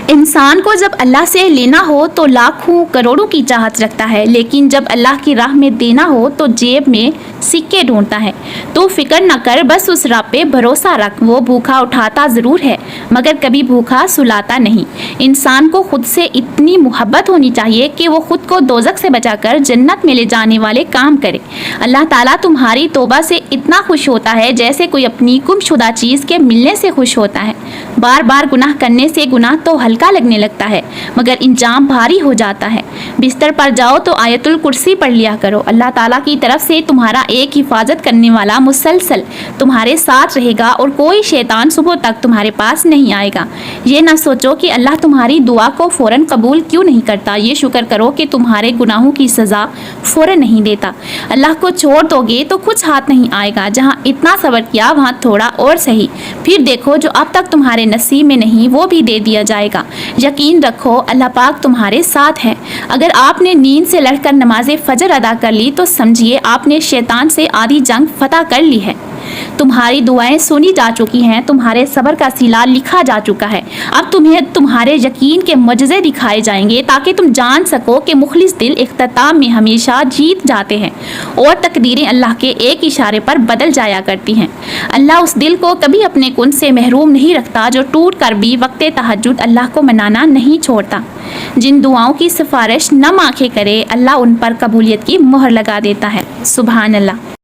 انسان کو جب اللہ سے لینا ہو تو لاکھوں کروڑوں کی چاہت رکھتا ہے، لیکن جب اللہ کی راہ میں دینا ہو تو جیب میں سکے ڈھونڈتا ہے۔ تو فکر نہ کر، بس اس رب پہ بھروسہ رکھ، وہ بھوکا اٹھاتا ضرور ہے مگر کبھی بھوکا سلاتا نہیں۔ انسان کو خود سے اتنی محبت ہونی چاہیے کہ وہ خود کو دوزخ سے بچا کر جنت میں لے جانے والے کام کرے۔ اللہ تعالیٰ تمہاری توبہ سے اتنا خوش ہوتا ہے جیسے کوئی اپنی گم شدہ چیز کے ملنے سے خوش ہوتا ہے۔ بار بار گناہ کرنے سے گناہ تو ہلکا لگنے لگتا ہے مگر انجام بھاری ہو جاتا ہے۔ بستر پر جاؤ تو آیت الکرسی پڑھ لیا کرو۔ اللہ تعالیٰ کی طرف سے تمہارا ایک حفاظت کرنے والا مسلسل تمہارے ساتھ رہے گا اور کوئی شیطان صبح تک تمہارے پاس نہیں آئے گا۔ یہ نہ سوچو کہ اللہ تمہاری دعا کو فوراً قبول کیوں نہیں کرتا، یہ شکر کرو کہ تمہارے گناہوں کی سزا فوراً نہیں دیتا۔ اللہ کو چھوڑ دو گے تو کچھ ہاتھ نہیں آئے گا، جہاں اتنا صبر کیا وہاں تھوڑا اور سہی، پھر دیکھو جو اب تک تمہارے نصیب میں نہیں وہ بھی دے دیا جائے گا۔ یقین رکھو اللہ پاک تمہارے ساتھ ہے۔ اگر آپ نے نیند سے لڑ کر نماز فجر ادا کر لی تو سمجھیے آپ نے شیطان سے آدھی جنگ فتح کر لی ہے۔ تمہاری دعائیں سنی جا چکی ہیں، تمہارے صبر کا صلہ لکھا جا چکا ہے۔ اب تمہیں تمہارے یقین کے معجزے دکھائے جائیں گے تاکہ تم جان سکو کہ مخلص دل اختتام میں ہمیشہ جیت جاتے ہیں اور تقدیریں اللہ کے ایک اشارے پر بدل جایا کرتی ہیں۔ اللہ اس دل کو کبھی اپنے کن سے محروم نہیں رکھتا جو ٹوٹ کر بھی وقت تہجد اللہ کو منانا نہیں چھوڑتا۔ جن دعاؤں کی سفارش نم آنکھیں کرے اللہ ان پر قبولیت کی مہر لگا دیتا ہے۔ سبحان اللہ۔